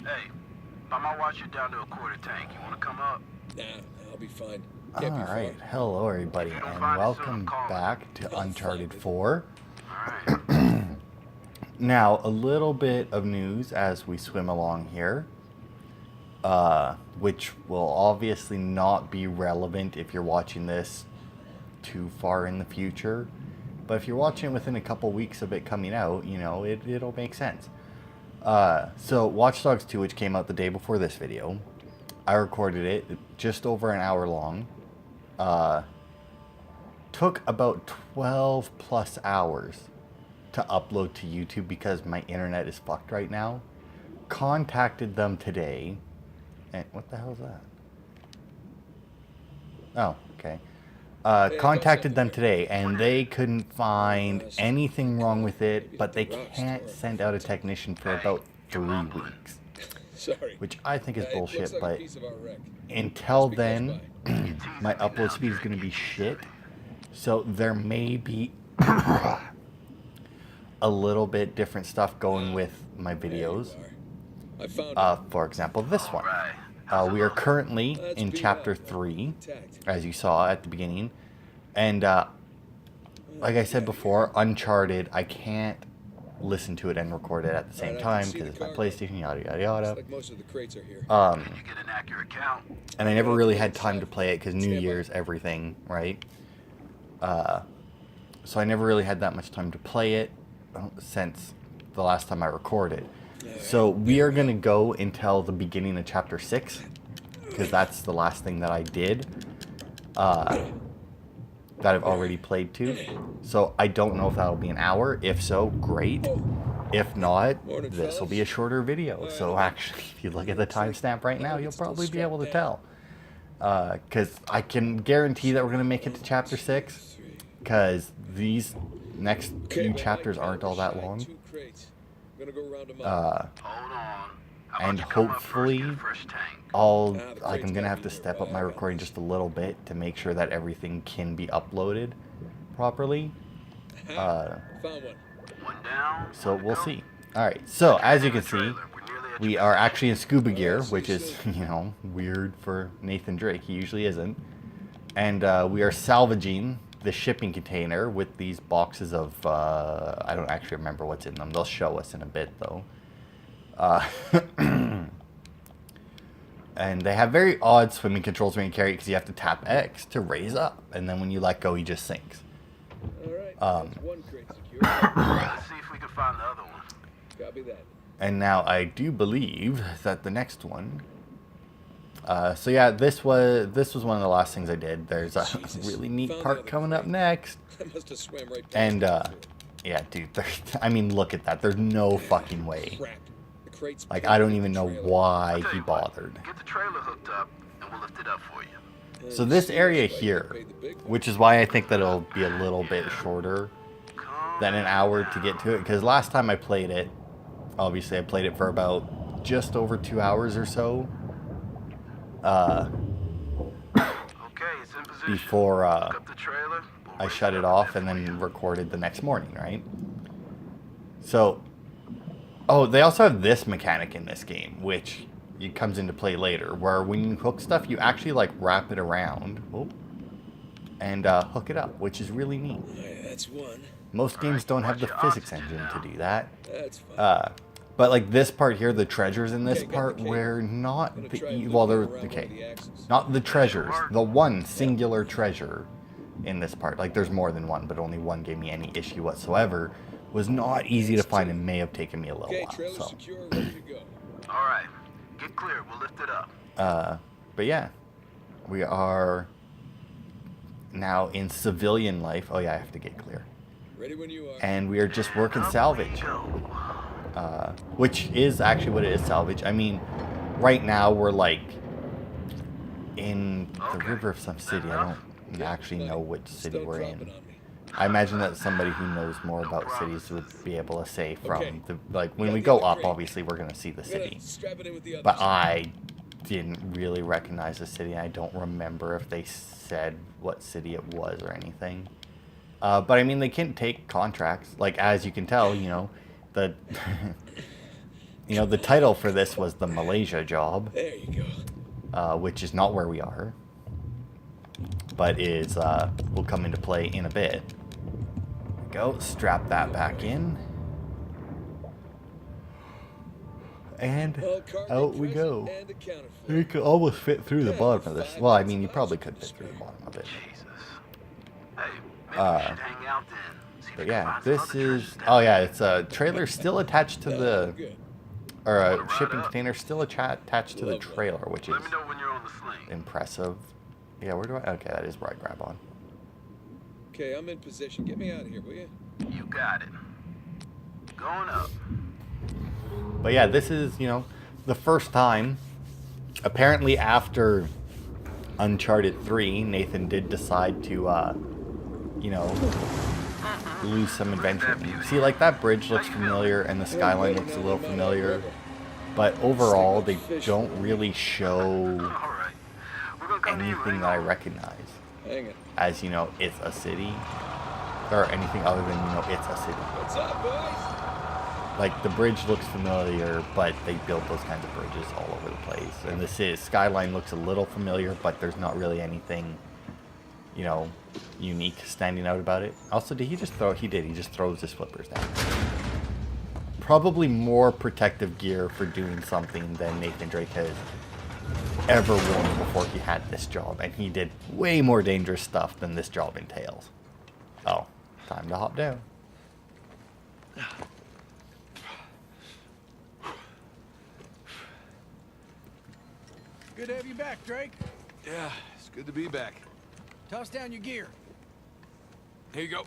Hey, I might watch you down to a quarter tank. You want to come up? Nah, I'll be fine. Alright, hello everybody, and welcome back to Uncharted 4. Alright. Now, a little bit of news as we swim along here, which will obviously not be relevant if you're watching this too far in the future. But if you're watching it within a couple weeks of it coming out, you know, it'll make sense. So, Watch Dogs 2, which came out the day before this video, I recorded it just over an hour long. Took about 12 plus hours to upload to YouTube because my internet is fucked right now. Contacted them today. And what the hell is that? Oh, okay. Contacted them today and they couldn't find anything wrong with it, but they can't send out a technician for about 3 weeks. Sorry. Which I think is bullshit, like but a piece of our wreck. until then, my upload speed is going to be shit. So there may be a little bit different stuff going with my videos. I found For example, this one. We are currently in chapter 3, as you saw at the beginning. And like I said before, Uncharted, I can't listen to it and record it at the same time because it's my PlayStation, yada yada yada. like most of the crates are here. Can you get an accurate count? And I never really had time to play it because New Year's, everything, right? So I never really had that much time to play it since the last time I recorded. So we are going to go until the beginning of chapter 6 because that's the last thing that I did that I've already played to. So I don't know if that'll be an hour. If so, great. If not, this will be a shorter video. So actually, if you look at the timestamp right now, you'll probably be able to tell. Because I can guarantee that we're going to make it to chapter 6. Because these next few chapters aren't all that long. And hopefully, I'm going to have to step up my recording just a little bit to make sure that everything can be uploaded properly. So we'll see. Alright, so as you can see, we are actually in scuba gear, which is, you know, weird for Nathan Drake. He usually isn't. And we are salvaging the shipping container with these boxes of, I don't actually remember what's in them. They'll show us in a bit, though. And they have very odd swimming controls when you carry it because you have to tap X to raise up. And then when you let go, he just sinks. One crate secure. Let's see if we can find the other one. Copy that. And now I do believe that the next one... so yeah, this was one of the last things I did. There's a really neat part coming up next. I must have swam right And, yeah, dude, I mean, look at that. There's no fucking way. Like, I don't even know why he bothered. Get the trailer hooked up and we'll lift it up for you. So this area here, which is why I think that it'll be a little bit shorter than an hour to get to it. Because last time I played it, obviously I played it for about just over 2 hours or so. It's in position. Before Hook up the trailer. I shut it off and then recorded the next morning, right? So, oh, they also have this mechanic in this game, which it comes into play later, where when you hook stuff, you actually like wrap it around and hook it up, which is really neat. That's one. Most games don't have the physics engine to do that. That's fine. But like this part here, the treasures in this part were not not the treasures, the one singular treasure in this part. Like there's more than one, but only one gave me any issue whatsoever. Was not easy to find and may have taken me a little while. So. All right, get clear. We'll lift it up. But yeah, we are now in civilian life. Oh yeah, I have to get clear. Ready when you are. And we are just working salvage. Which is actually what it is, salvage. I mean, right now we're like in the river of some city. I don't actually know which city we're in. I imagine that somebody who knows more about cities would be able to say from the, like, when we go up, obviously we're going to see the city. But I didn't really recognize the city. I don't remember if they said what city it was or anything. But I mean, they can take contracts. Like, as you can tell, you know, the You know, the title for this was the Malaysia job, There you go. which is not where we are, but is will come into play in a bit. Go, strap that back in, and All cargo out we present go. and accounted for. You could almost fit through the bottom of this. Well, I mean, you probably could fit through the bottom of it. Jesus. Hey, maybe we should hang out then. See if But we can yeah, find some this other is. treasures Oh down yeah, it's a trailer still attached to No, the, good. or a Wanna shipping ride up? container still attached to the Love that. trailer, which is Let me know when you're on the sling. impressive. Yeah, where do I? Okay, that is where I grab on. Okay, I'm in position. Get me out of here, will you? You got it. Going up. But yeah, this is, you know, the first time. Apparently, after Uncharted 3, Nathan did decide to, you know, lose some adventure. See, like, that bridge looks familiar, and the skyline looks a little familiar. But overall, they don't really show All right. We're gonna come to you anything right that I on. recognize Hang it. as, you know, it's a city. Or anything other than, you know, it's a city. What's up, boys? Like, the bridge looks familiar, but they built those kinds of bridges all over the place. And the skyline looks a little familiar, but there's not really anything, you know, unique standing out about it. Also, did he just throw? He did. He just throws his flippers down. Probably more protective gear for doing something than Nathan Drake has ever worn before he had this job. And he did way more dangerous stuff than this job entails. Oh, time to hop down. Good to have you back, Drake. Yeah, it's good to be back. Toss down your gear. Here you go.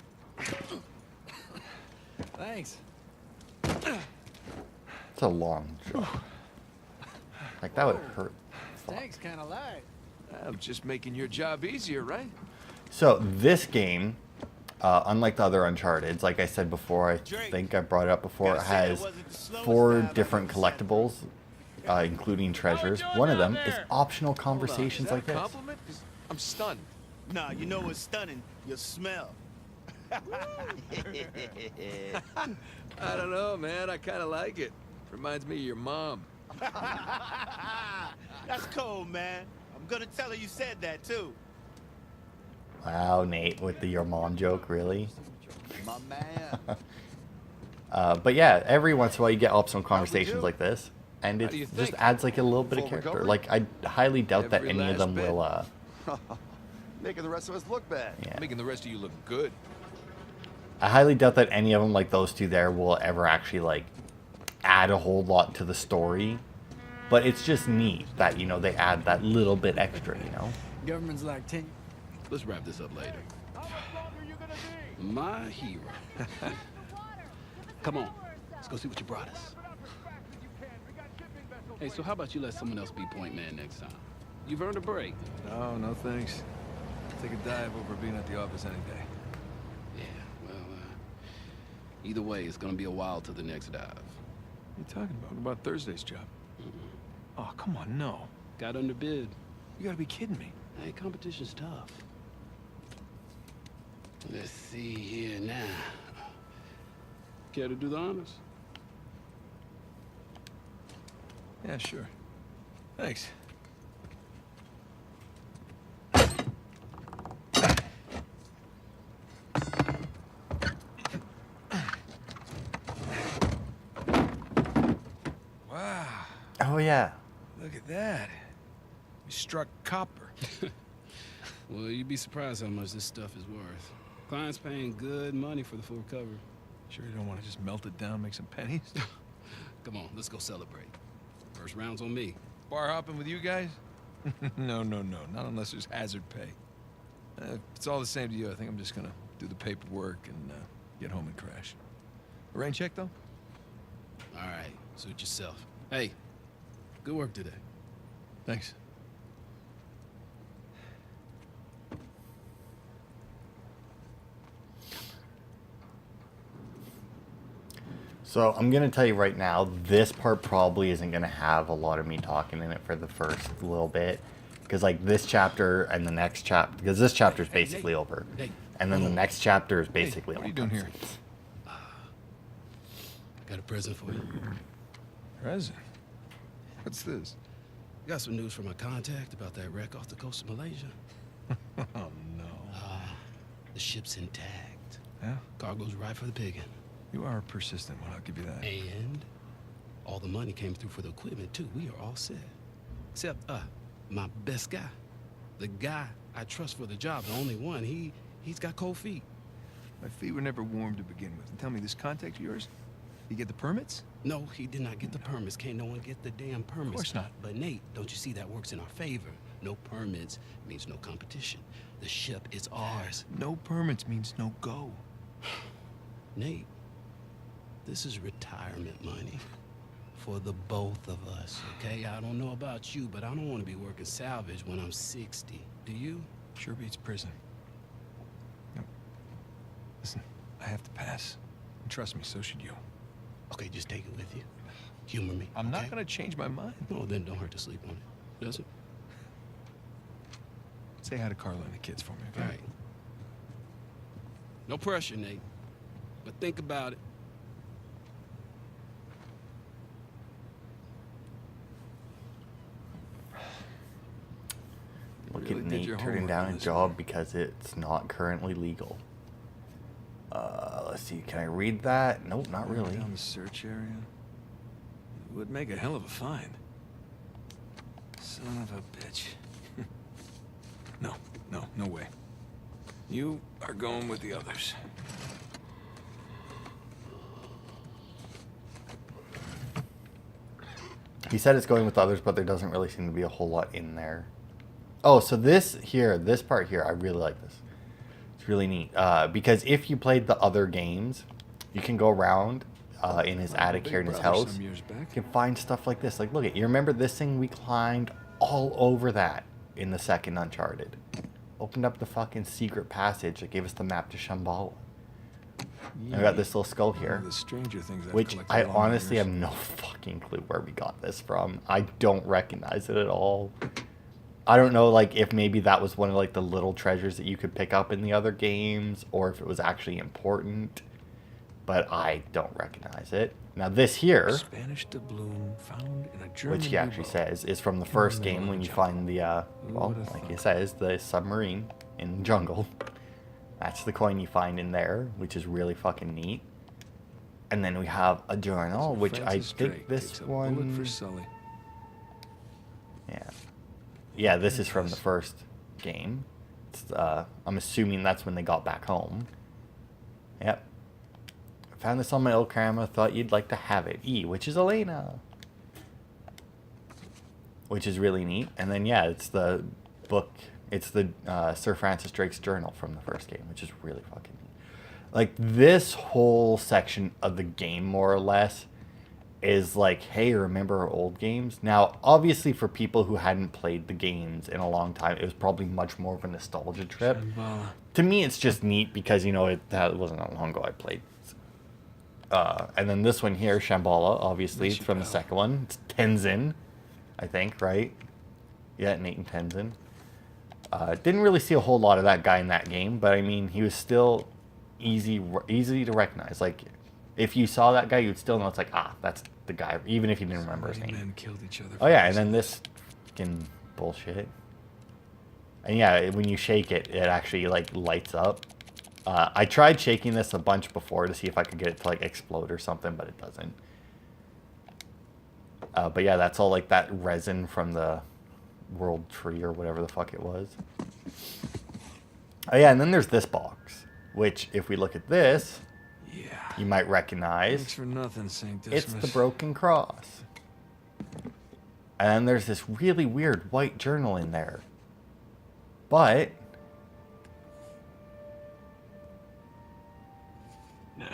Thanks. It's a long job. Like, that would hurt. Tank's kind of light. I'm just making your job easier, right? So this game, unlike the other Uncharted, like I said before, I think I brought it up before, it has 4 different collectibles, including treasures. One of them is optional conversations Is that like a this. compliment? 'Cause I'm stunned. Nah, you know what's stunning? Your smell. I don't know, man. I kind of like it. Reminds me of your mom. That's cold, man. I'm gonna tell her you said that too. Wow, Nate, with the your mom joke, really? My man. But yeah, every once in a while you get optional conversations do? like this, and How it do you just think? adds like a little bit of Full character. recovery? Like, I highly doubt that Every any of last them bit. will, Making the rest of us look bad. yeah. Making the rest of you look good. I highly doubt that any of them, like those two there, will ever actually, like, add a whole lot to the story. But it's just neat that, you know, they add that little bit extra, you know? Government's like 10. Let's wrap this up later. My hero. Come on, let's go see what you brought us. Hey, so how about you let someone else be point man next time? You've earned a break. No, no thanks. Take a dive over being at the office any day. Yeah, well, either way, it's gonna be a while till the next dive. What are you talking about? What about Thursday's job? Oh, come on, no. Got underbid. You gotta be kidding me. Hey, competition's tough. Let's see here now. Care to do the honors? Yeah, sure. Thanks. Wow, Oh, yeah. look at that. We struck copper. Well, you'd be surprised how much this stuff is worth. Client's paying good money for the full recovery. Sure you don't want to just melt it down, make some pennies? Come on, let's go celebrate. First round's on me. Bar hopping with you guys? No, not unless there's hazard pay. If it's all the same to you, I think I'm just gonna do the paperwork and get home and crash. A rain check, though? All right, suit yourself. Hey, good work today. Thanks. So I'm going to tell you right now, this part probably isn't going to have a lot of me talking in it for the first little bit. Because, like, this chapter and the next chapter, because this chapter is basically over. Hey, And then the next chapter is basically what are all you doing here? cutscenes. I got a present for you. Present? What's this? Got some news from my contact about that wreck off the coast of Malaysia. Oh, no. The ship's intact. Yeah? Cargo's right for the picking. You are a persistent one, I'll give you that. And all the money came through for the equipment, too. We are all set. Except, my best guy. The guy I trust for the job, the only one. He's got cold feet. My feet were never warm to begin with. And tell me, this contact of yours, you get the permits? No, he did not get the permits. Can't no one get the damn permits. Of course not. But Nate, don't you see that works in our favor? No permits means no competition. The ship is ours. No permits means no go. Nate, this is retirement money for the both of us, okay? I don't know about you, but I don't want to be working salvage when I'm 60. Do you? Sure beats prison. No. Listen, I have to pass. And trust me, so should you. Okay, just take it with you. Humor me. I'm not okay? gonna change my mind. No, then don't hurt to sleep on it. Does it? Say hi to Carla and the kids for me, okay? All right. No pressure, Nate. But think about it. Look Really at did your Nate turning homework down on a this job because it's not currently legal. Let's see, can I read that? Nope, not really. Down the search area. It would make a hell of a find. Son of a bitch. No way. You are going with the others. He said it's going with others, but there doesn't really seem to be a whole lot in there. Oh, so this part here, I really like this. It's really neat. Because if you played the other games, you can go around in his attic here in his house. You can find stuff like this. Like, look at, you remember this thing? We climbed all over that in the second Uncharted. Opened up the fucking secret passage that gave us the map to Shambhala. I got this little skull here, The stranger things I've which collected I along the honestly years. have no fucking clue where we got this from. I don't recognize it at all. I don't know, like, if maybe that was one of, like, the little treasures that you could pick up in the other games, or if it was actually important, but I don't recognize it. Now, this here, Spanish doubloon found in a German which he actually U-boat. says is from the first middle game of when the you jungle. find the, Who well, would've like thought? he says, the submarine in the jungle. That's the coin you find in there, which is really fucking neat. And then we have a journal, which Francis I think Drake this takes a bullet one... for Sully. Yeah. Yeah, this is from the first game. It's, I'm assuming that's when they got back home. Yep. Found this on my old camera. Thought you'd like to have it. E, which is Elena. Which is really neat. And then, yeah, it's the book. It's the Sir Francis Drake's journal from the first game, which is really fucking neat. Like, this whole section of the game, more or less, is like, hey, remember our old games? Now, obviously, for people who hadn't played the games in a long time, it was probably much more of a nostalgia trip. Shambhala. To me, it's just neat because, you know, that wasn't that long ago I played. And then this one here, Shambhala, obviously, it's from the second one. It's Tenzin, I think, right? Yeah, Nathan Tenzin. Didn't really see a whole lot of that guy in that game, but I mean, he was still easy to recognize. Like, if you saw that guy, you'd still know it's like, that's the guy, even if you didn't remember his Many name. men killed each other. Oh yeah, and then this fucking bullshit. And yeah, when you shake it, it actually like lights up. I tried shaking this a bunch before to see if I could get it to like explode or something, but it doesn't. But yeah, that's all like that resin from the world tree or whatever the fuck it was. Oh yeah, and then there's this box, which if we look at this, Yeah. you might recognize. Thanks for nothing, St. It's Dismas. the broken cross. And then there's this really weird white journal in there. But Yeah.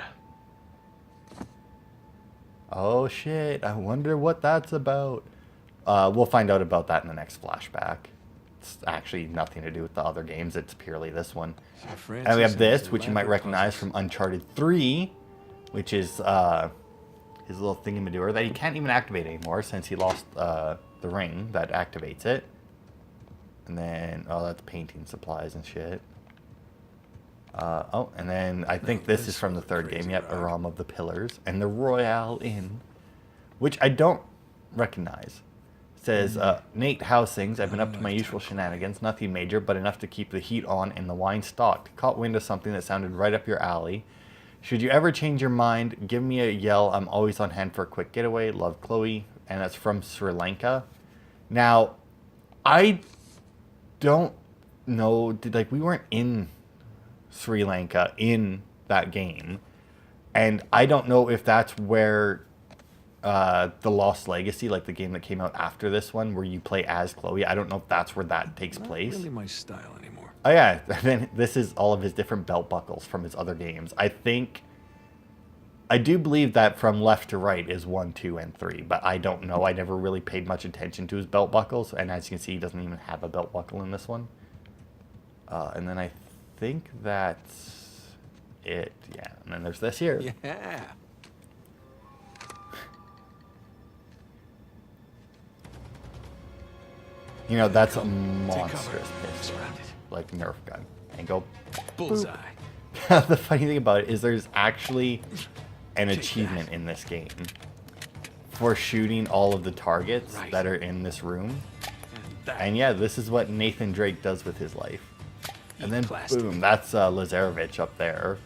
oh shit, I wonder what that's about. We'll find out about that in the next flashback. It's actually nothing to do with the other games, it's purely this one. Sir And we Francis have and this, his which you might elaborate recognize puzzles. from Uncharted 3, which is his little thingamadooer that he can't even activate anymore since he lost the ring that activates it. And then, oh, that's painting supplies and shit. Oh, and then I think this is from the third game. crazy Yep, ride. Aram of the Pillars and the Royale Inn, which I don't recognize. It says, Nate, how's things? I've been up to my usual shenanigans. Nothing major, but enough to keep the heat on and the wine stocked. Caught wind of something that sounded right up your alley. Should you ever change your mind, give me a yell. I'm always on hand for a quick getaway. Love, Chloe. And that's from Sri Lanka. Now, I don't know. We weren't in Sri Lanka in that game. And I don't know if that's where The Lost Legacy, like the game that came out after this one, where you play as Chloe, I don't know if that's where that takes place. Not really my style anymore. Oh yeah, then this is all of his different belt buckles from his other games. I do believe that from left to right is 1, 2, and 3, but I don't know. I never really paid much attention to his belt buckles, and as you can see, he doesn't even have a belt buckle in this one. And then I think that's it. Yeah, and then there's this here. Yeah. You know, that's a monstrous pistol, like Nerf gun. And go Bullseye. The funny thing about it is there's actually an achievement in this game for shooting all of the targets that are in this room. And yeah, this is what Nathan Drake does with his life. And then boom, that's Lazarevich up there.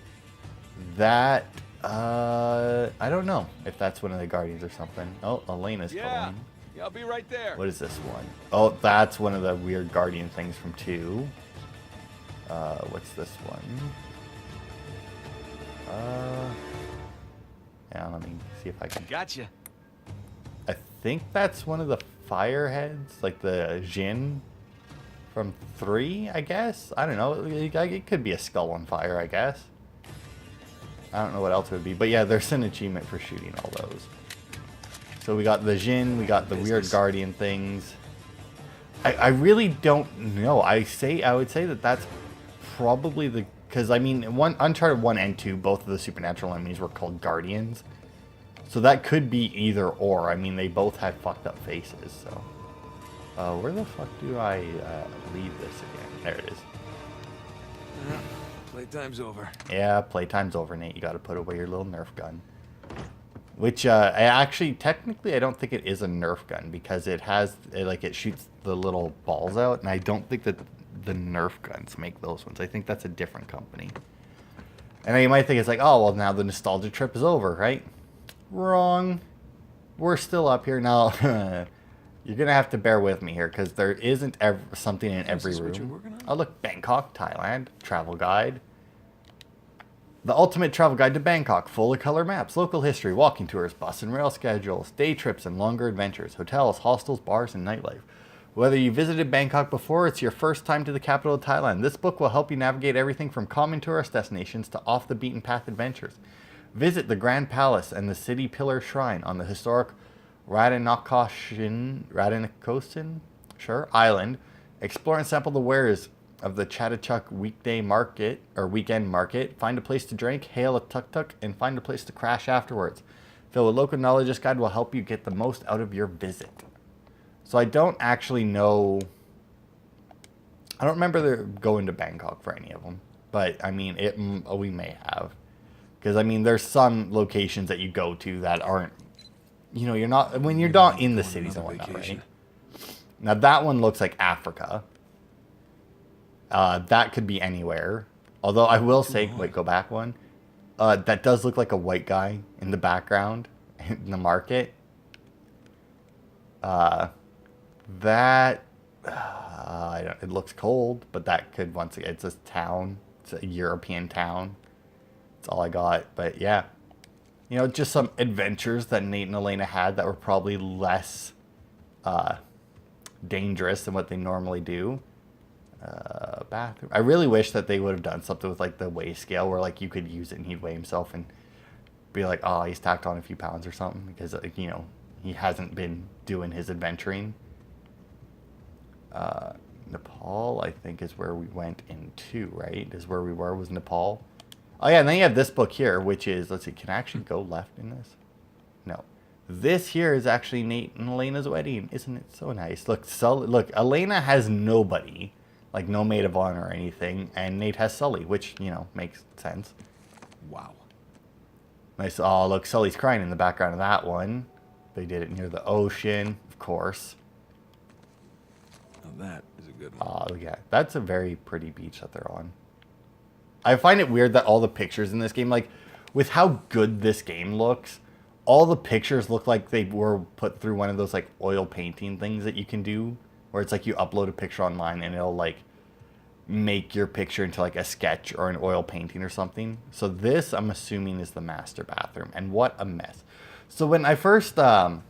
That, I don't know if that's one of the Guardians or something. Oh, Elena's calling. Yeah, I'll be right there. What is this one? Oh, that's one of the weird Guardian things from 2. What's this one? Yeah, let me see if I can. Gotcha. I think that's one of the fireheads, like the Jin from 3, I guess? I don't know. It could be a skull on fire, I guess. I don't know what else it would be. But yeah, there's an achievement for shooting all those. So we got the Jin, we got the weird Guardian things. I really don't know. I would say that that's probably the... Because, I mean, Uncharted 1 and 2, both of the supernatural enemies were called Guardians. So that could be either or. I mean, they both had fucked up faces, so... where the fuck do I leave this again? There it is. Playtime's over. Yeah, playtime's over, Nate. You gotta put away your little Nerf gun. Which, actually, technically, I don't think it is a Nerf gun, because it has, it shoots the little balls out, and I don't think that the Nerf guns make those ones. I think that's a different company. And you might think it's like, oh, well, now the nostalgia trip is over, right? Wrong. We're still up here now. You're going to have to bear with me here, because there isn't something in every room. Oh, look, Bangkok, Thailand, travel guide. The ultimate travel guide to Bangkok, full of color maps, local history, walking tours, bus and rail schedules, day trips and longer adventures, hotels, hostels, bars, and nightlife. Whether you visited Bangkok before or it's your first time to the capital of Thailand, this book will help you navigate everything from common tourist destinations to off-the-beaten-path adventures. Visit the Grand Palace and the City Pillar Shrine on the historic Radinakosin Island. Explore and sample the wares of the Chatuchak weekday market or weekend market. Find a place to drink, hail a tuk-tuk, and find a place to crash afterwards. Phil, a local knowledge this guide will help you get the most out of your visit. So I don't actually know. I don't remember going to Bangkok for any of them, but I mean, we may have, because I mean, there's some locations that you go to that aren't. You know, you're not when you're not in the cities and whatnot, right? Now that one looks like Africa. That could be anywhere. Although I will say, wait, go back one. That does look like a white guy in the background in the market. It looks cold, but that could, once again, it's a town. It's a European town. That's all I got. But yeah, you know, just some adventures that Nate and Elena had that were probably less dangerous than what they normally do. Bathroom. I really wish that they would have done something with like the weigh scale where like you could use it and he'd weigh himself and be like, oh, he's tacked on a few pounds or something, because like, you know, he hasn't been doing his adventuring. Nepal, I think, is where we went into, right? Is where we were, was Nepal. Oh yeah, and then you have this book here, which is, let's see, can I actually go left in this? No. This here is actually Nate and Elena's wedding. Isn't it so nice? Look, look, Elena has nobody, like no maid of honor or anything, and Nate has Sully, which, you know, makes sense. Wow. Nice. Oh, look, Sully's crying in the background of that one. They did it near the ocean, of course. Now that is a good one. Oh, yeah. That's a very pretty beach that they're on. I find it weird that all the pictures in this game, like, with how good this game looks, all the pictures look like they were put through one of those, like, oil painting things that you can do, where it's like you upload a picture online and it'll, like, make your picture into, like, a sketch or an oil painting or something. So this, I'm assuming, is the master bathroom. And what a mess. So when I first got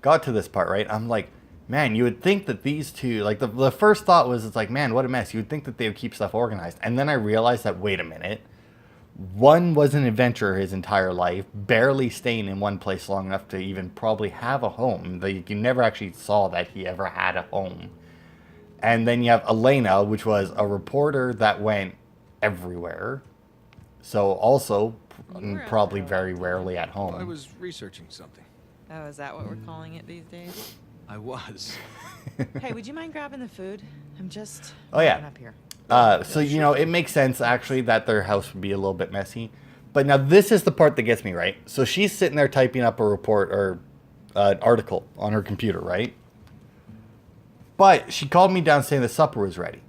to this part, right, I'm like, man, you would think that these two, like, the first thought was, it's like, man, what a mess. You would think that they would keep stuff organized. And then I realized that, wait a minute. One was an adventurer his entire life, barely staying in one place long enough to even probably have a home. You never actually saw that he ever had a home. And then you have Elena, which was a reporter that went everywhere. So also probably very rarely at home. Well, I was researching something. Oh, is that what we're calling it these days? I was. Hey, would you mind grabbing the food? I'm just Oh, yeah. walking up here. So, you know, it makes sense, actually, that their house would be a little bit messy. But now this is the part that gets me, right? So she's sitting there typing up a report or an article on her computer, right? But she called me down saying the supper was ready.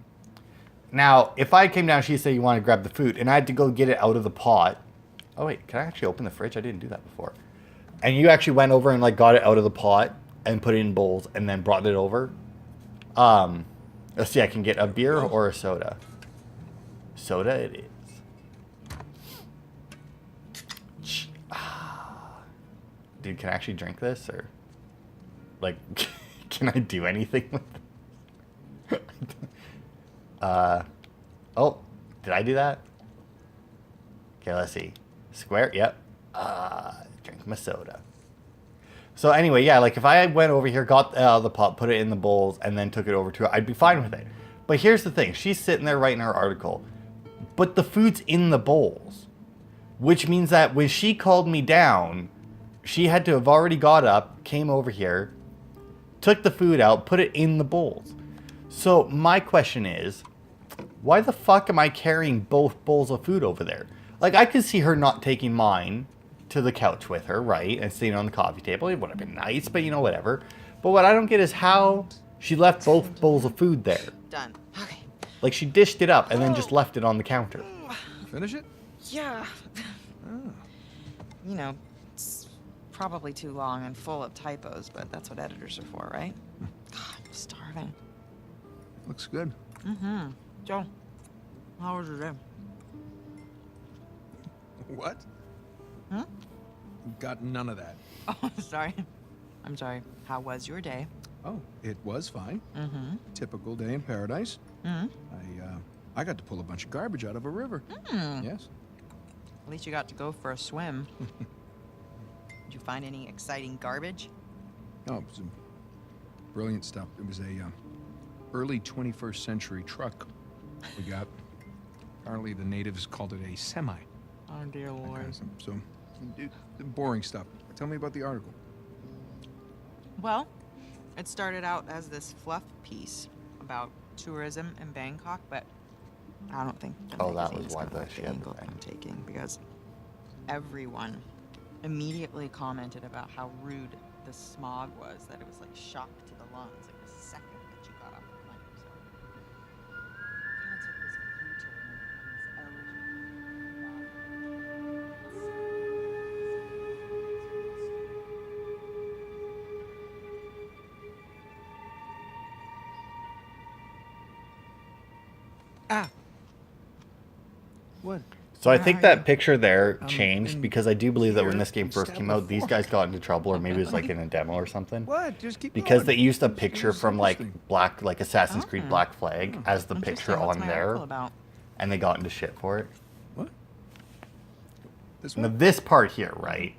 Now, if I came down, she'd say you want to grab the food, and I had to go get it out of the pot. Oh, wait, can I actually open the fridge? I didn't do that before. And you actually went over and, like, got it out of the pot and put it in bowls and then brought it over. Let's see, I can get a beer or a soda. Soda it is. Dude, can I actually drink this? Or, like, can I do anything with it? Oh, did I do that? Okay, let's see. Square, yep. Drink my soda. So anyway, yeah, like if I went over here, got the pot, put it in the bowls, and then took it over to her, I'd be fine with it. But here's the thing. She's sitting there writing her article, but the food's in the bowls, which means that when she called me down, she had to have already got up, came over here, took the food out, put it in the bowls. So my question is, why the fuck am I carrying both bowls of food over there? Like, I could see her not taking mine to the couch with her, right? And sitting on the coffee table. It would have been nice, but you know, whatever. But what I don't get is how she left both bowls of food there. Done. Okay. Like, she dished it up and then just left it on the counter. Finish it? Yeah. Oh. You know, it's probably too long and full of typos, but that's what editors are for, right? God, I'm starving. Looks good. Mm-hmm. Joe, how was your day? What? Hmm? Got none of that. Oh, sorry. I'm sorry. How was your day? Oh, it was fine. Mm-hmm. Typical day in paradise. Mm-hmm. I got to pull a bunch of garbage out of a river. Mm. Yes. At least you got to go for a swim. Did you find any exciting garbage? Oh, it was some brilliant stuff. It was a early 21st century truck we got. Apparently the natives called it a semi. Oh, dear Lord. So, boring stuff. Tell me about the article. Well, it started out as this fluff piece about tourism in Bangkok, but I don't think the Oh, that was magazine's why gonna like she the had the angle thing. I'm taking, because everyone immediately commented about how rude the smog was, that it was like shock to the lungs, like the second that you got off the plane. So kind of took this Ah. What? So I think that picture there Um, changed in because I do believe that when here, this game first stab came with out, these fork. guys got into trouble, or maybe it was like in a demo or something. What? Just keep Because going. they used a picture It's from like interesting. Black, like Assassin's Creed Oh. Black Flag as the Interesting. picture What's on my there, article about? and they got into shit for it. What? This Now one? this part here, right?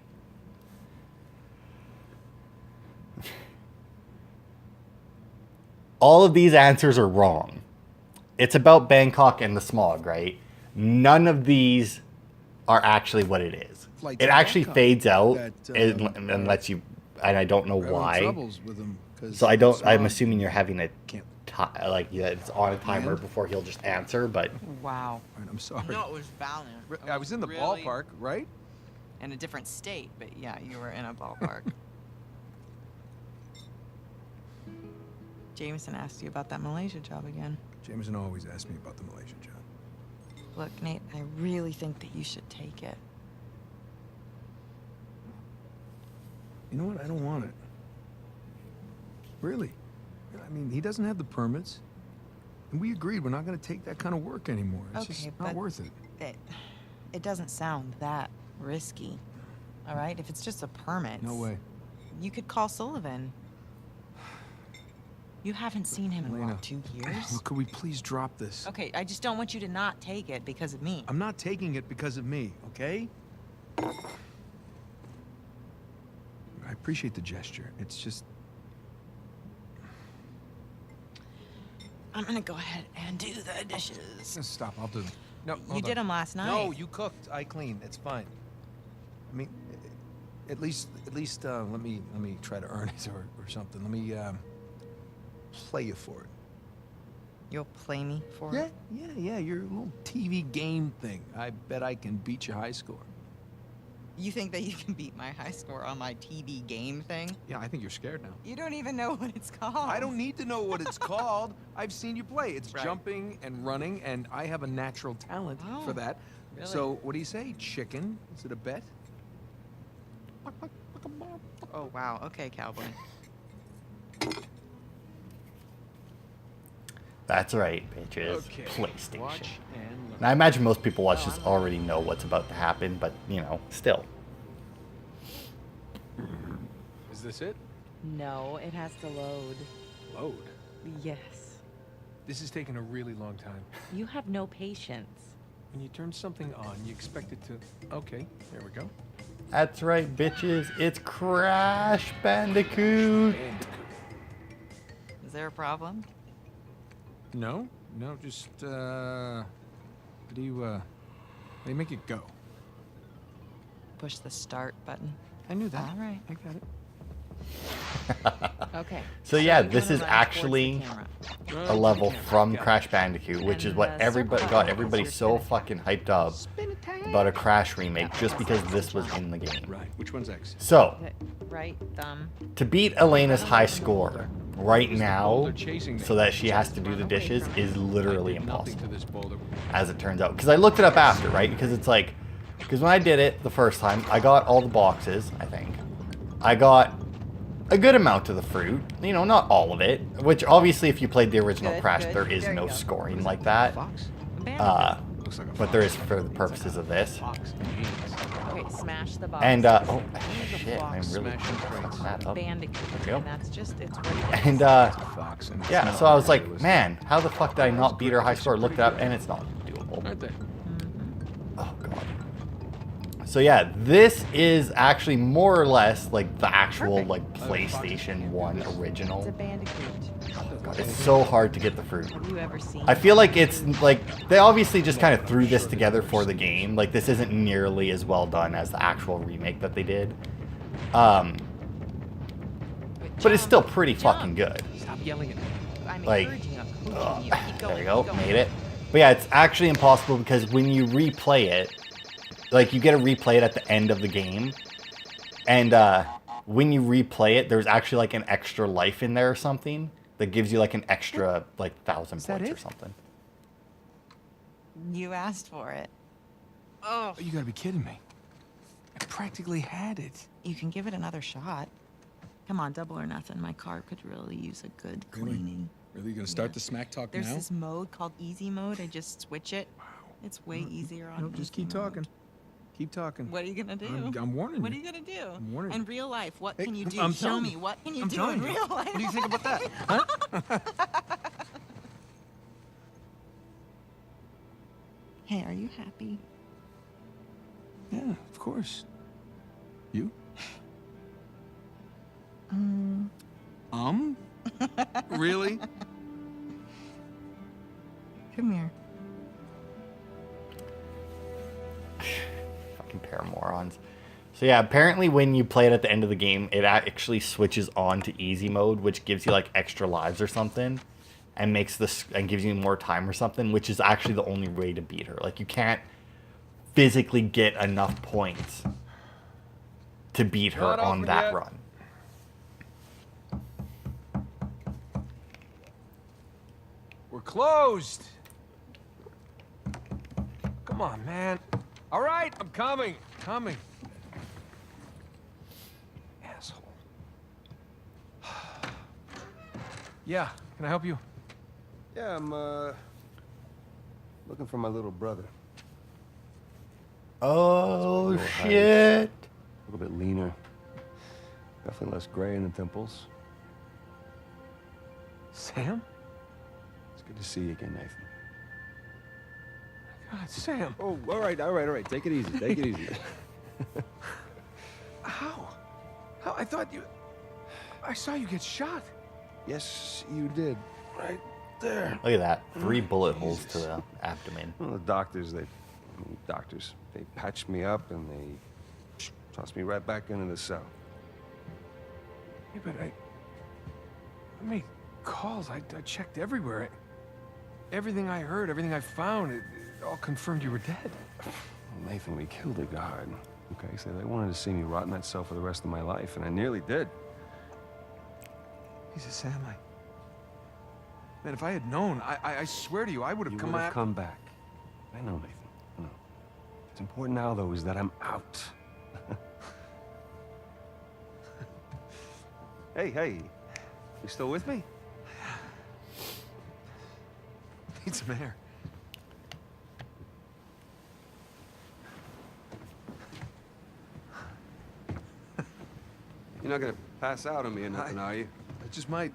All of these answers are wrong. It's about Bangkok and the smog, right? None of these are actually what it is. Flight It to actually Bangkok fades out that, and lets you, and I don't know We're having why. troubles with them 'cause So I don't. I'm smog. assuming you're having a Can't. like, yeah, it's on a timer And? before he'll just answer. But Wow. All right, I'm sorry. No, it was valiant. I was in the really ballpark, right? in a different state, but yeah, you were in a ballpark. Jameson asked you about that Malaysia job again. Jameson always asks me about the Malaysia job. Look, Nate, I really think that you should take it. You know what? I don't want it. Really. I mean, he doesn't have the permits. And we agreed we're not going to take that kind of work anymore. It's Okay, just not but worth it. It doesn't sound that risky. All right? If it's just a permit. No way. You could call Sullivan. You haven't seen him in, Elena, what, 2 years? Could we please drop this? Okay, I just don't want you to not take it because of me. I'm not taking it because of me, okay? I appreciate the gesture. It's just... I'm gonna go ahead and do the dishes. Stop, I'll do them. No, You did them last night. No, you cooked. I cleaned. It's fine. I mean, at least, let me try to earn it or something. Let me play you for it. You'll play me for it? Yeah. Your little TV game thing. I bet I can beat your high score. You think that you can beat my high score on my TV game thing? Yeah, I think you're scared now. You don't even know what it's called. I don't need to know what it's called. I've seen you play. It's Right. jumping and running, and I have a natural talent for Oh, that. really? So, what do you say? Chicken? Is it a bet? Oh, wow. Okay, cowboy. That's right, bitches. Okay. PlayStation. Watch and look. Now, I imagine most people watch this already know what's about to happen, but, you know, still. Is this it? No, it has to load. Load. Yes. This is taking a really long time. You have no patience. When you turn something on, you expect it to... Okay, there we go. That's right, bitches. It's Crash Bandicoot. Is there a problem? No, just, how do you make it go? Push the start button. I knew that. All right. I got it. Okay. So yeah, you're this gonna is run towards the actually camera. a level from Got it. Crash Bandicoot, which is And, what everybody circle got back. everybody so fucking hyped up about a Crash remake just because this was in the game. Right. Which one's X? So, Okay, right thumb. to beat Elena's high score right now, boulder chasing me? so that she has to do the dishes, is literally I did nothing impossible, to this boulder. as it turns out. Because I looked it up after, right? Because it's like, because when I did it the first time, I got all the boxes, I think. I got a good amount of the fruit, you know, not all of it, which obviously if you played the original Good, Crash, good. there is There you no go. scoring like that. Fox? Bandicoot. Looks like a But fox. there is for the purposes of this. Fox and hands. Okay, smash the box. And, oh, shit, fox I'm really smashing fucking crates. that up. Bandicoot. There we go. And that's just, it's what it is. And, Fox and yeah, it's so I not was like, ridiculous. man, how the fuck did I not beat her high score? Looked it up, and it's not doable. Aren't they? Oh, God. So yeah, this is actually more or less like the actual Perfect. like PlayStation 1 It's a original. bandicoot. God, it's so hard to get the fruit. Have you ever seen? I feel like it's like they obviously just kind of threw this together for the game. Like this isn't nearly as well done as the actual remake that they did. But it's still pretty fucking good. Stop yelling at me. I'm like, encouraging you. I'm coaching Ugh, you. Keep there going, we go, keep going. made it. But yeah, it's actually impossible because when you replay it, like you get to replay it at the end of the game, and when you replay it, there's actually like an extra life in there or something that gives you like an extra like 1,000 Is that points or it? something. You asked for it. Oh. You gotta be kidding me. I practically had it. You can give it another shot. Come on, double or nothing. My car could really use a good Really? cleaning. Really? You gonna start Yeah. the smack talk There's now? this mode called easy mode. I just switch it. It's way easier on No, just easy keep mode. talking. Keep talking. What are you gonna do? I'm warning What are you. you gonna do? I'm warning In you. real life, what Hey, can you do? I'm Show telling me. you. What can you I'm do telling in you. real life? What do you think about that? Huh? Hey, are you happy? Yeah, of course. You? Really? Come here. Fucking pair of morons. So yeah, apparently when you play it at the end of the game, it actually switches on to easy mode, which gives you like extra lives or something, and makes this and gives you more time or something, which is actually the only way to beat her. Like you can't physically get enough points to beat her Not on offered that yet. run. We're closed. Come on, man. All right, I'm coming. Coming. Asshole. Yeah, can I help you? Yeah, I'm, looking for my little brother. Oh, Little height, shit. A little bit leaner. Definitely less gray in the temples. Sam? It's good to see you again, Nathan. God, Sam. Oh, all right. Take it easy, take it easy. How? How? I thought you... I saw you get shot. Yes, you did. Right there. Look at that. 3 bullet holes to the abdomen. Well, the doctors, they patched me up and they tossed me right back into the cell. Yeah, but I made calls. I checked everywhere. Everything I heard, everything I found, it all confirmed you were dead. Well, Nathan, we killed a guard. Okay, so they wanted to see me rot in that cell for the rest of my life, and I nearly did. Jesus, Sam, man, if I had known, I swear to you, I would have You come would have out. come back. I know, Nathan. I know. What's important now, though, is that I'm out. Hey, you still with me? Need some air. You're not gonna pass out on me or nothing, are you? I just might.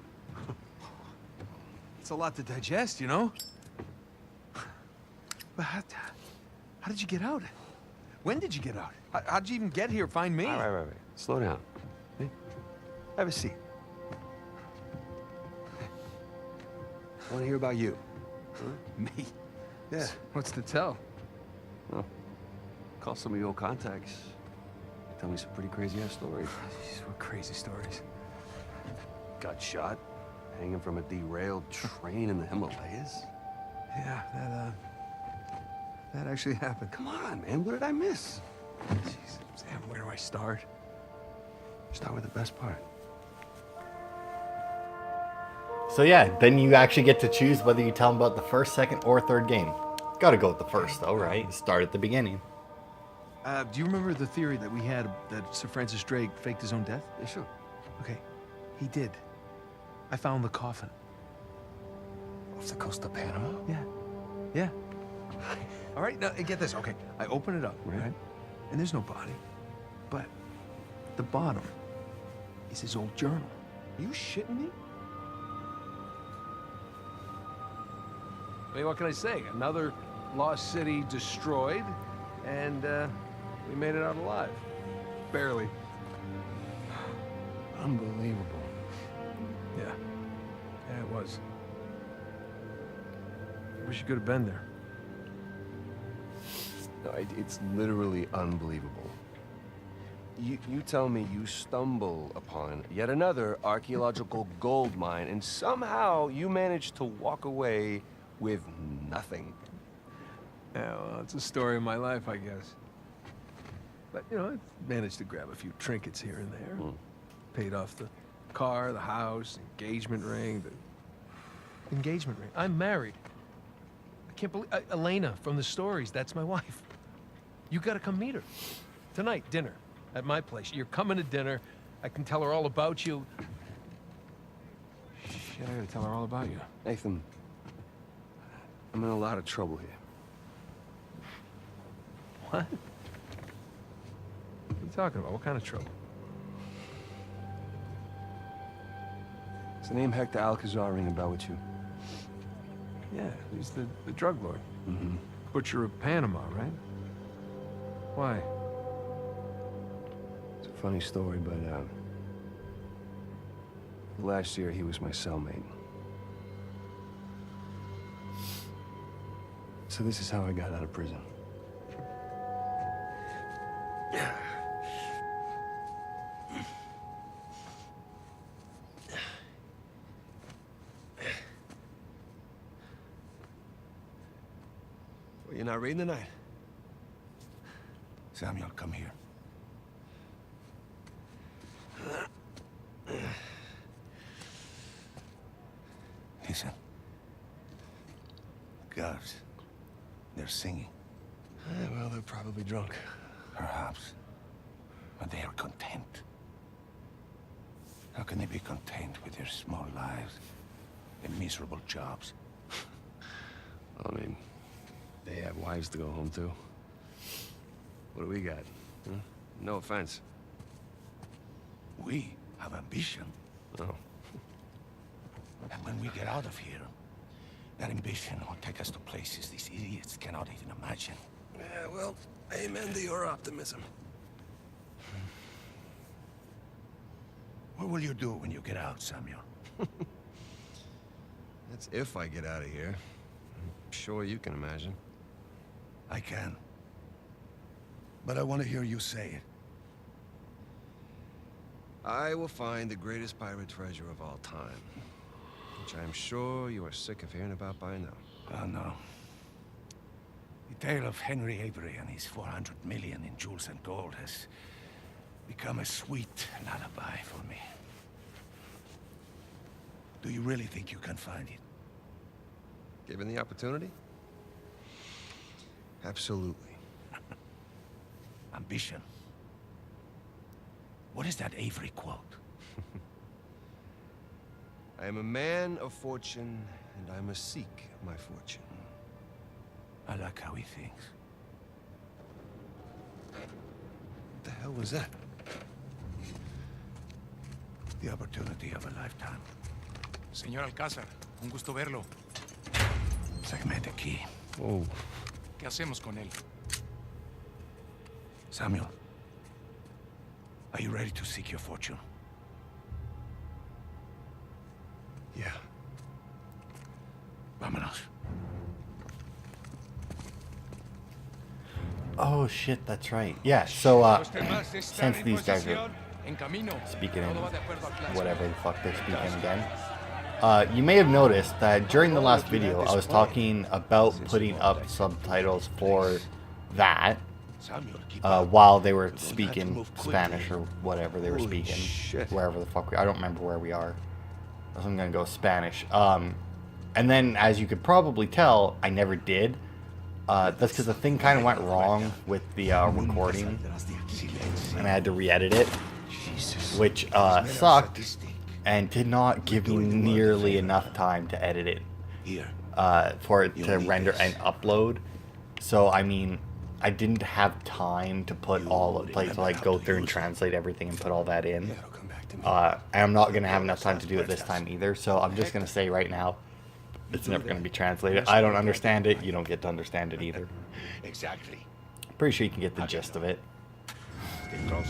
It's a lot to digest, you know? But how did you get out? When did you get out? How'd you even get here? Find me? All right. Slow down. Hey, have a seat. I want to hear about you. Huh? Me? Yeah. What's to tell? Well, call some of your old contacts. Tell me some pretty crazy-ass stories. Jeez, what crazy stories. Got shot, hanging from a derailed train in the Himalayas. Yeah, that actually happened. Come on, man. What did I miss? Jeez, Sam, where do I start? Start with the best part. So yeah, then you actually get to choose whether you tell them about the first, second, or third game. Gotta go with the first though, right? Start at the beginning. Do you remember the theory that we had that Sir Francis Drake faked his own death? Yeah, sure. Okay, he did. I found the coffin. Off the coast of Panama? Yeah. All right, now get this. Okay, I open it up, right? And there's no body. But the bottom is his old journal. Are you shitting me? I mean, what can I say? Another lost city destroyed, and we made it out alive. Barely. Unbelievable. Yeah, it was. I wish you could have been there. No, it's literally unbelievable. You tell me you stumble upon yet another archaeological gold mine, and somehow you manage to walk away with nothing. Yeah, well, it's a story of my life, I guess. But, you know, I managed to grab a few trinkets here and there. Paid off the car, the house, engagement ring, the engagement ring. I'm married. I can't believe... Elena from the stories, that's my wife. You gotta come meet her. Tonight, dinner, at my place. You're coming to dinner. I can tell her all about you. Shit, I gotta tell her all about you. Nathan, I'm in a lot of trouble here. What? What are you talking about? What kind of trouble? Does the name Hector Alcazar ring a bell with you? Yeah, he's the drug lord. Mm-hmm. Butcher of Panama, right? Why? It's a funny story, but last year he was my cellmate. So this is how I got out of prison. Well, you're not reading tonight? Samuel, come here. Listen. guards. They're singing. Well, they're probably drunk. Perhaps. But they are content. How can they be content with their small lives and miserable jobs? I mean, they have wives to go home to. What do we got? Huh? No offense. We have ambition. Oh. And when we get out of here, that ambition will take us to places these idiots cannot even imagine. Yeah, well, amen to your optimism. What will you do when you get out, Samuel? That's if I get out of here. I'm sure you can imagine. I can. But I want to hear you say it. I will find the greatest pirate treasure of all time, which I am sure you are sick of hearing about by now. Oh, no. The tale of Henry Avery and his 400 million in jewels and gold has become a sweet lullaby for me. Do you really think you can find it? Given the opportunity? Absolutely. Ambition. What is that Avery quote? I am a man of fortune, and I must seek my fortune. I like how he thinks. What the hell was that? The opportunity of a lifetime. Señor Alcázar, un gusto verlo. Sáqueme de aquí. Oh. ¿Qué hacemos con él? Samuel, are you ready to seek your fortune? Yeah. Vámonos. Oh shit, that's right. Yeah, so since these guys are speaking in whatever the fuck they're speaking again, you may have noticed that during the last video I was talking about putting up subtitles for that while they were speaking Spanish or whatever they were speaking, wherever the fuck I don't remember where we are. So I'm gonna go Spanish. And then, as you could probably tell, I never did. That's because the thing kind of went wrong with the recording, and I had to re-edit it, which sucked and did not give me nearly enough time to edit it for it to render and upload. So I mean, I didn't have time to put all of, like go through and translate everything and put all that in. And I'm not gonna have enough time to do it this time either. So I'm just gonna say right now, it's never gonna be translated. I don't understand it. You don't get to understand it either. Exactly. Pretty sure you can get the gist of it. Stay close,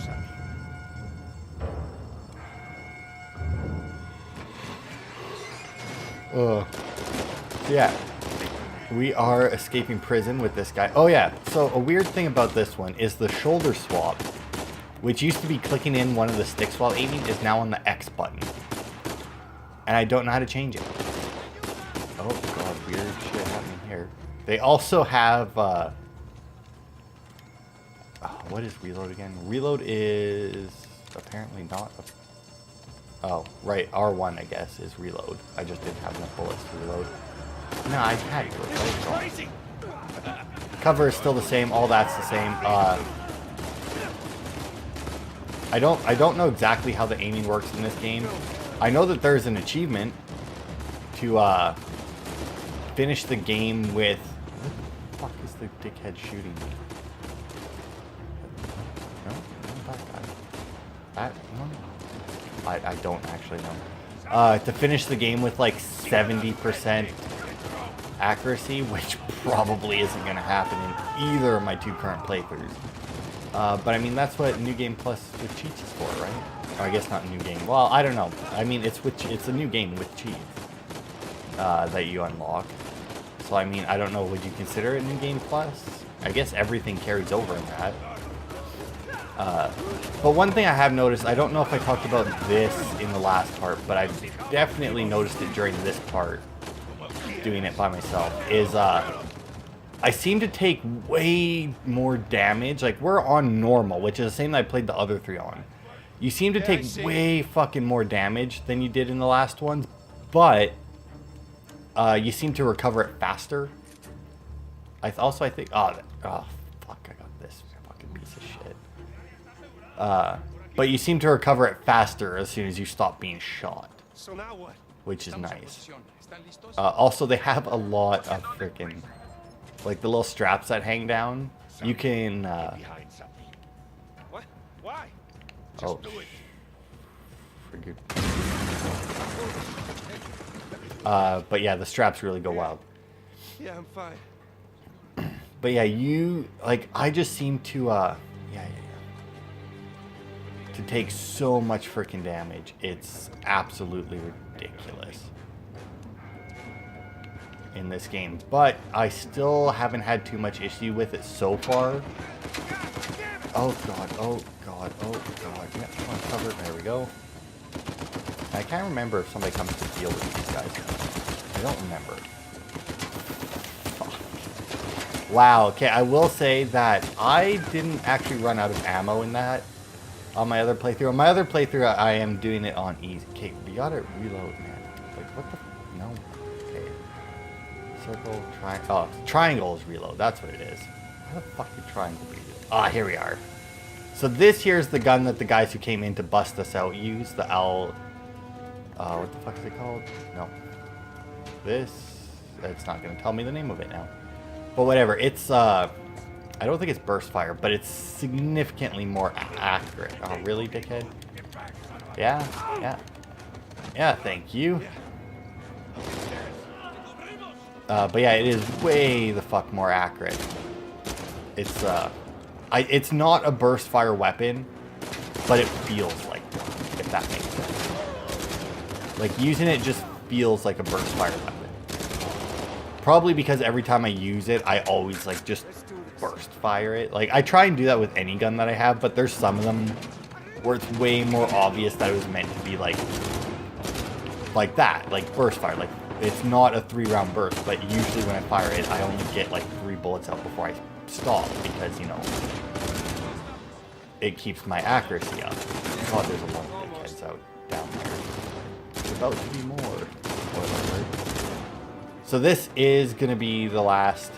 Samuel. Yeah. We are escaping prison with this guy. Oh yeah, so a weird thing about this one is the shoulder swap, which used to be clicking in one of the sticks while aiming, is now on the X button. And I don't know how to change it. Oh god, weird shit happening here. They also have, what is reload again? Reload is apparently not, oh, right, R1 I guess is reload. I just didn't have enough bullets to reload. No, I had to reload. Cover is still the same, all that's the same. I don't know exactly how the aiming works in this game. I know that there's an achievement to finish the game with... What the fuck is the dickhead shooting me? No? That one? I don't actually know. To finish the game with like 70% accuracy, which probably isn't going to happen in either of my two current playthroughs. But I mean, that's what New Game Plus with cheats is for, right? Or I guess not New Game. Well, I don't know. I mean, it's a new game with cheats that you unlock. So I mean, I don't know. Would you consider it New Game Plus? I guess everything carries over in that. But one thing I have noticed, I don't know if I talked about this in the last part, but I've definitely noticed it during this part, doing it by myself, is I seem to take way more damage. Like, we're on normal, which is the same that I played the other three on. You seem to take way fucking more damage than you did in the last ones, but you seem to recover it faster. I think. Oh, fuck! I got this fucking piece of shit. But you seem to recover it faster as soon as you stop being shot, So now what? which is nice. Also, they have a lot of freaking, like the little straps that hang down. You can. Behind something. What? Why? Oh. Figured. But yeah, the straps really go wild. Yeah, I'm fine. But yeah, I just seem to, to take so much freaking damage. It's absolutely ridiculous in this game. But I still haven't had too much issue with it so far. Oh god, oh god, oh god. Yeah, come on, cover. There we go. I can't remember if somebody comes to deal with these guys. I don't remember. Wow, okay, I will say that I didn't actually run out of ammo in that on my other playthrough. On my other playthrough, I am doing it on easy. Okay, we gotta reload, man. Like, what the? No. Okay. Circle, triangle. Oh, triangle is reload. That's what it is. How the fuck did triangle be? Ah, here we are. So this here's the gun that the guys who came in to bust us out use. The L. What the fuck is it called? No. This. It's not gonna tell me the name of it now. But whatever, it's, I don't think it's burst fire, but it's significantly more accurate. Oh, really, dickhead? Yeah, yeah. Yeah, thank you. But yeah, it is way the fuck more accurate. It's, it's not a burst fire weapon, but it feels like one, if that makes sense. Like, using it just feels like a burst fire weapon. Probably because every time I use it, I always, like, just burst fire it. Like, I try and do that with any gun that I have, but there's some of them where it's way more obvious that it was meant to be, like that. Like, burst fire. Like, it's not a 3-round burst, but usually when I fire it, I only get, like, 3 bullets out before I stop because, you know, it keeps my accuracy up. Oh, there's a lot of dickheads out down there. There's about to be more. Spoiler alert. So this is going to be the last...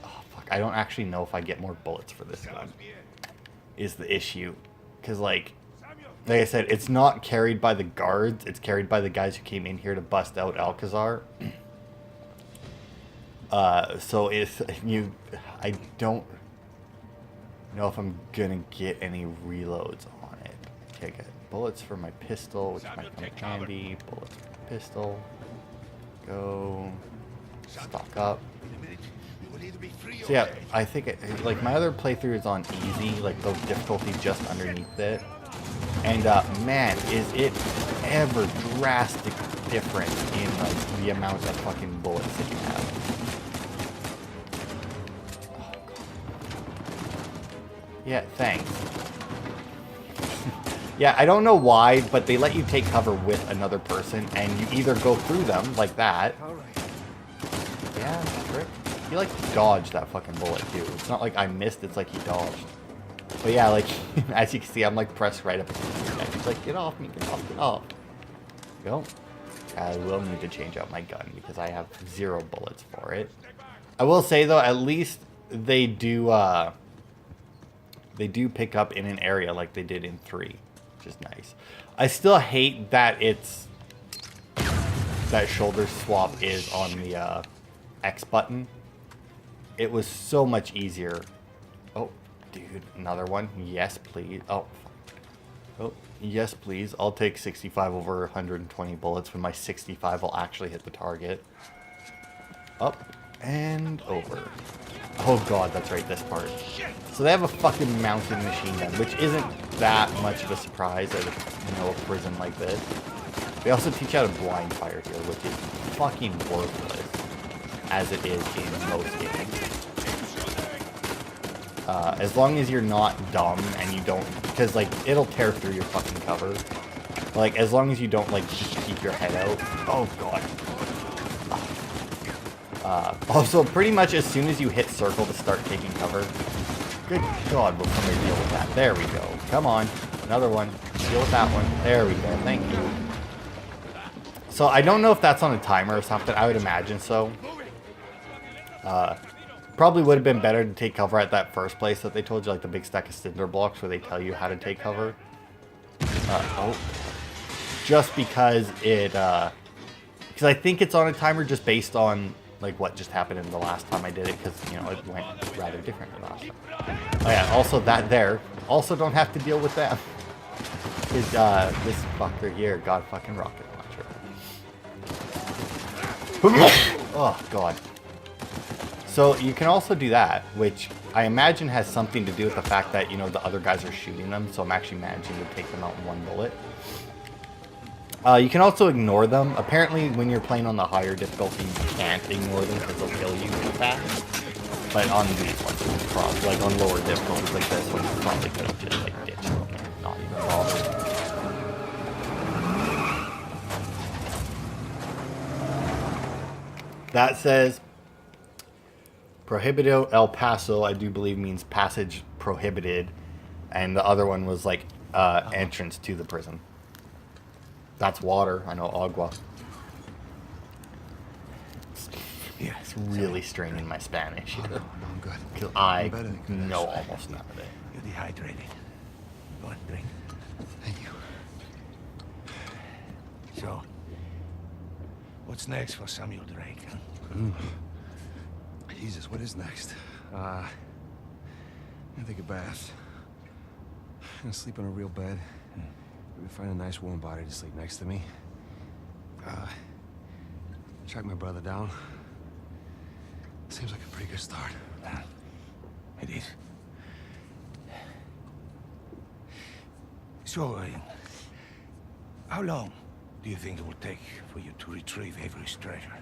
Oh, fuck. I don't actually know if I get more bullets for this gun. Is the issue. Because, like I said, it's not carried by the guards. It's carried by the guys who came in here to bust out Alcazar. So if you... I don't know if I'm going to get any reloads on it. Okay, I got bullets for my pistol, which might come in handy. Bullets for my pistol. Go... Stock up. So yeah, I think like my other playthrough is on easy, like the difficulty just underneath it. And man, is it ever drastically different in like the amount of fucking bullets that you have. Oh, God. Yeah, thanks. Yeah, I don't know why, but they let you take cover with another person, and you either go through them like that. Yeah, trick. He like dodged that fucking bullet too. It's not like I missed, it's like he dodged. But yeah, like, as you can see, I'm like pressed right up against his neck. He's like, get off me, get off, get off. Go. I will need to change out my gun because I have 0 bullets for it. I will say though, at least they do pick up in an area like they did in 3, which is nice. I still hate that that shoulder swap is on the X button. It was so much easier. Oh, dude, another one. Yes, please. Oh, oh, yes, please. I'll take 65 over 120 bullets when my 65 will actually hit the target. Up and over. Oh god, that's right, this part. So they have a fucking mounted machine gun, which isn't that much of a surprise at a prison like this. They also teach you how to blind fire here, which is fucking worthless, as it is in most games. As long as you're not dumb and you don't, because like it'll tear through your fucking cover. Like as long as you don't like just keep your head out. Oh god. Also, pretty much as soon as you hit circle to start taking cover. Good god, will somebody deal with that? There we go. Come on, another one. Deal with that one. There we go. Thank you. So I don't know if that's on a timer or something. I would imagine so. But Probably would have been better to take cover at that first place that they told you, like the big stack of cinder blocks where they tell you how to take cover. Just because it, because I think it's on a timer just based on like what just happened in the last time I did it, because you know it went rather differently last time. Oh yeah, also that there, also don't have to deal with them. Is this fucker here, God fucking rocket launcher. Oh god. So you can also do that, which I imagine has something to do with the fact that, you know, the other guys are shooting them, so I'm actually managing to take them out in one bullet. You can also ignore them. Apparently, when you're playing on the higher difficulty, you can't ignore them because they'll kill you too fast. But on these ones, probably, like on lower difficulties like this one, you probably could have just like ditched them and not even bothered. That says Prohibido El Paso, I do believe means passage prohibited, and the other one was like entrance to the prison. That's water. I know agua. Yeah, it's really straining my Spanish. Oh, no, I'm good. Because I know almost none of it. You're dehydrated. Go on, drink. Thank you. So, what's next for Samuel Drake? Huh? Jesus, what is next? I'm gonna take a bath. I'm gonna sleep in a real bed. Maybe find a nice warm body to sleep next to me. Track my brother down. Seems like a pretty good start. It is. So, how long do you think it will take for you to retrieve Avery's treasure?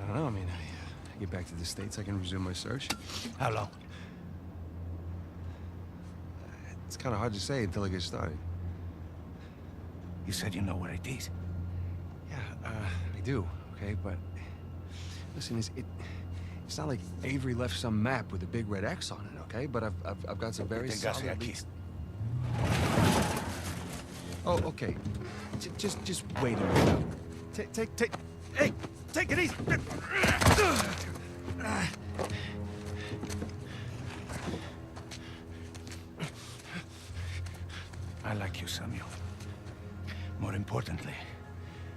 I don't know. I mean, I get back to the States, I can resume my search. How long? It's kind of hard to say until I get started. You said you know where it is. Yeah, I do, okay? But listen, it's not like Avery left some map with a big red X on it, okay? But I've got some very solid leads. Oh, okay. Just wait a minute. Hey, take it easy. I like you, Samuel. More importantly,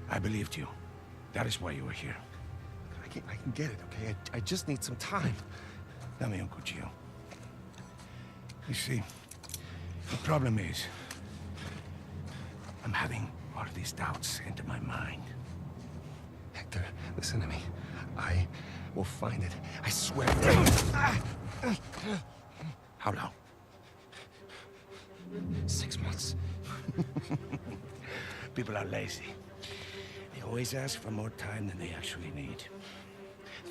I believed you. That is why you were here. I can get it, okay? I just need some time. Dame un cuchillo. You see, the problem is, I'm having all of these doubts into my mind. Hector, listen to me. I will find it. I swear. How long? 6 months. People are lazy. They always ask for more time than they actually need.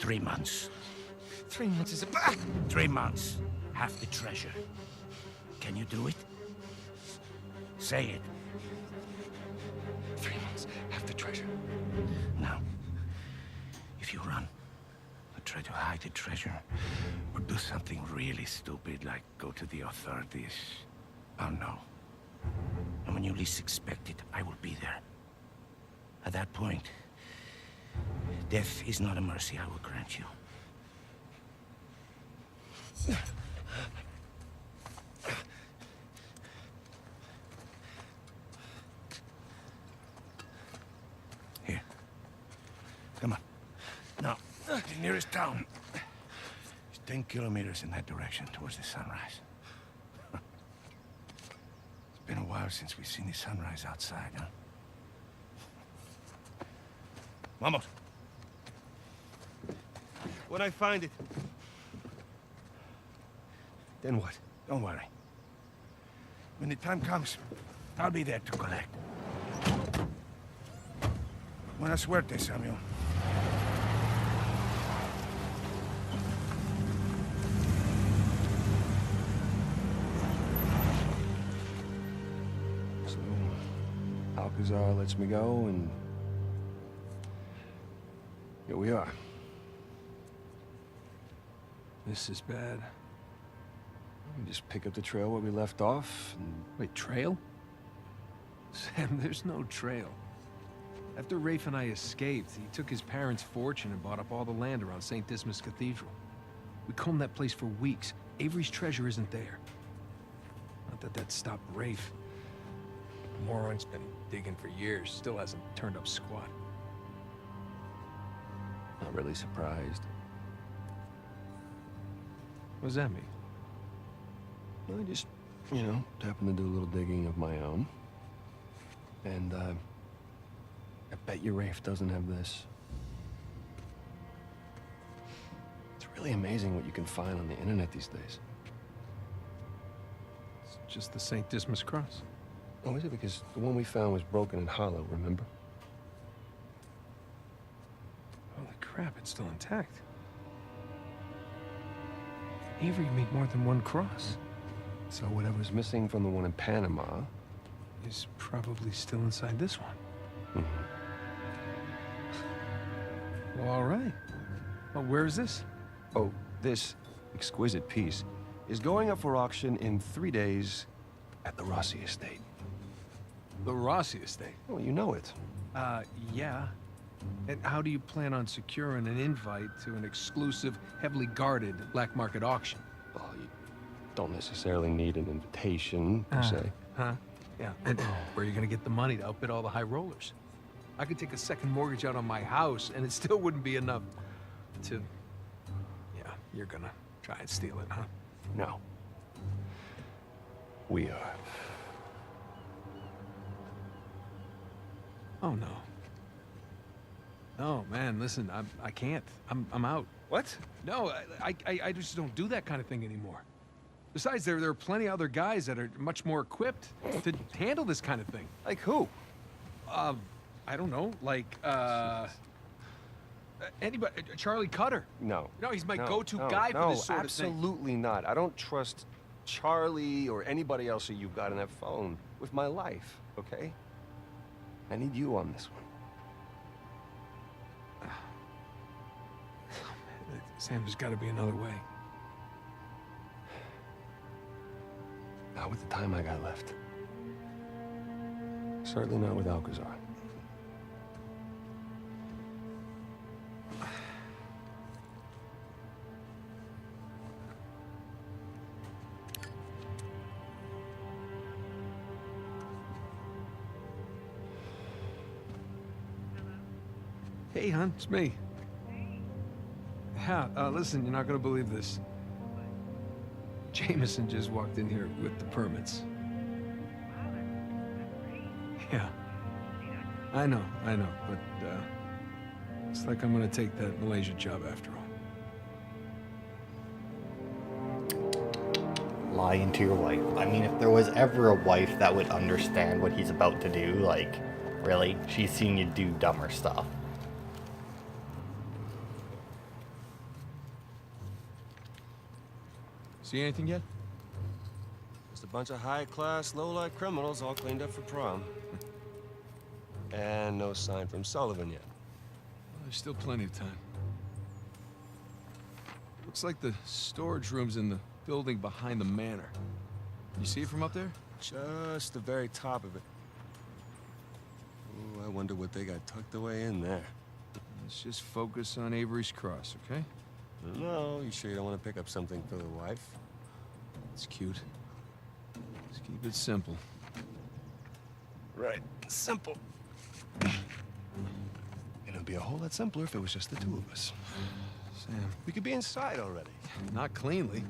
3 months. 3 months is 3 months. Half the treasure. Can you do it? Say it. 3 months. Half the treasure. Now, if you run, or try to hide the treasure, or do something really stupid like go to the authorities, I'll know. And when you least expect it, I will be there. At that point, death is not a mercy I will grant you. Here. Come on. Now, the nearest town is 10 kilometers in that direction towards the sunrise. It's been a while since we've seen the sunrise outside, huh? Vamos. When I find it. Then what? Don't worry. When the time comes, I'll be there to collect. Buena suerte, Samuel. So, Alcazar lets me go, and here we are. This is bad. We just pick up the trail where we left off. And... Wait, trail? Sam, there's no trail. After Rafe and I escaped, he took his parents' fortune and bought up all the land around St. Dismas Cathedral. We combed that place for weeks. Avery's treasure isn't there. Not that that stopped Rafe. The moron's been digging for years, still hasn't turned up squat. Not really surprised. What does that mean? Well, I just, happened to do a little digging of my own. And, I bet you Rafe doesn't have this. It's really amazing what you can find on the internet these days. It's just the St. Dismas cross. Oh, is it? Because the one we found was broken and hollow, remember? Holy crap, it's still intact. Avery made more than one cross. So whatever's missing from the one in Panama is probably still inside this one. Mm-hmm. Well, all right. Well, where is this? Oh, this exquisite piece is going up for auction in 3 days at the Rossi estate. The Rossi estate? Well, you know it. Yeah. And how do you plan on securing an invite to an exclusive, heavily guarded black market auction? Well, you don't necessarily need an invitation, per se. Huh? Yeah. And where are you gonna get the money to outbid all the high rollers? I could take a second mortgage out on my house, and it still wouldn't be enough to... Yeah, you're gonna try and steal it, huh? No. We are. Oh, no. No, man, listen, I can't. I'm out. What? No, I just don't do that kind of thing anymore. Besides, there are plenty of other guys that are much more equipped to handle this kind of thing. Like who? I don't know, like, anybody, Charlie Cutter. No. No, he's my No, go-to no, guy for this sort of absolutely not. I don't trust Charlie or anybody else that you've got on that phone with my life, okay? I need you on this one. Sam, there's got to be another way. Not with the time I got left. Certainly not with Alcazar. Hey, hon, it's me. Yeah, listen, you're not gonna believe this. Jameson just walked in here with the permits. Yeah. I know, but, it's like I'm gonna take that Malaysia job after all. Lying to your wife. I mean, if there was ever a wife that would understand what he's about to do, like, really? She's seen you do dumber stuff. See anything yet? Just a bunch of high-class, low-life criminals all cleaned up for prom. And no sign from Sullivan yet. Well, there's still plenty of time. Looks like the storage room's in the building behind the manor. You see it from up there? Just the very top of it. Oh, I wonder what they got tucked away in there. Let's just focus on Avery's Cross, okay? No, you sure you don't want to pick up something for the wife? It's cute. Just keep it simple. Right. Simple. And it'd be a whole lot simpler if it was just the two of us. Sam. We could be inside already. Not cleanly.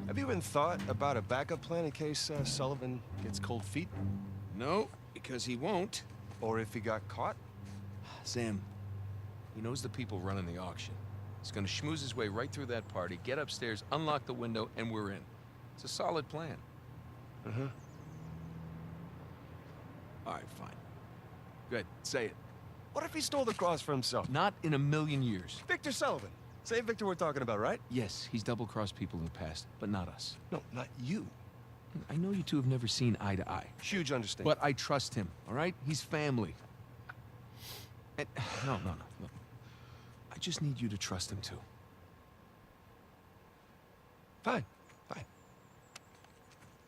Have you even thought about a backup plan in case Sullivan gets cold feet? No, because he won't. Or if he got caught? Sam, he knows the people running the auction. He's gonna schmooze his way right through that party, get upstairs, unlock the window, and we're in. It's a solid plan. Uh-huh. All right, fine. Good, say it. What if he stole the cross for himself? Not in a million years. Victor Sullivan. Same Victor we're talking about, right? Yes, he's double-crossed people in the past, but not us. No, not you. I know you two have never seen eye to eye. Huge understanding. But I trust him, all right? He's family. And, no. Look, I just need you to trust him, too. Fine.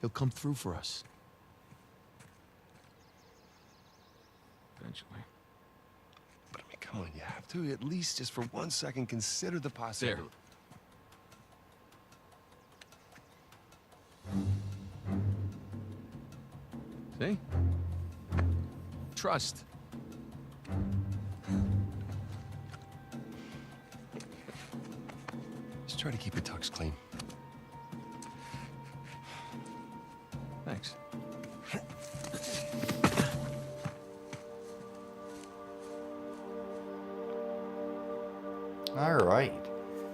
He'll come through for us. eventually. But I mean, come on, you have to at least just for 1 second consider the possibility. See? Trust. Just try to keep your tux clean. Thanks. All right.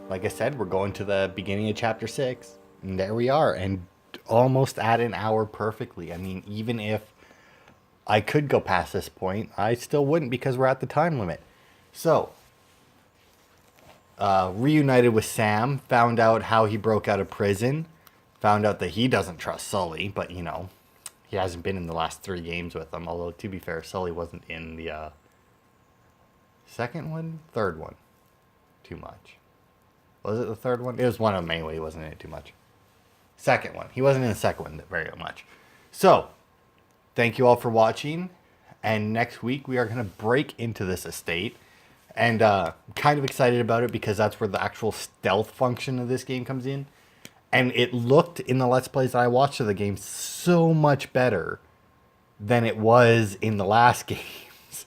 Like I said, we're going to the beginning of chapter 6. And there we are. And almost at an hour perfectly. I mean, even if I could go past this point, I still wouldn't because we're at the time limit. So, reunited with Sam, found out how he broke out of prison, found out that he doesn't trust Sully, but you know, he hasn't been in the last 3 games with him. Although, to be fair, Sully wasn't in the second one? Third one. Too much. Was it the third one? It was one of them anyway. He wasn't in it too much. Second one. He wasn't in the second one very much. So, thank you all for watching. And next week we are going to break into this estate. And kind of excited about it because that's where the actual stealth function of this game comes in. And it looked in the Let's Plays that I watched of the game so much better than it was in the last games.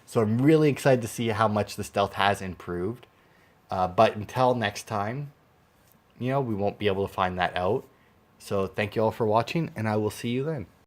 So I'm really excited to see how much the stealth has improved. But until next time, you know, we won't be able to find that out. So thank you all for watching, and I will see you then.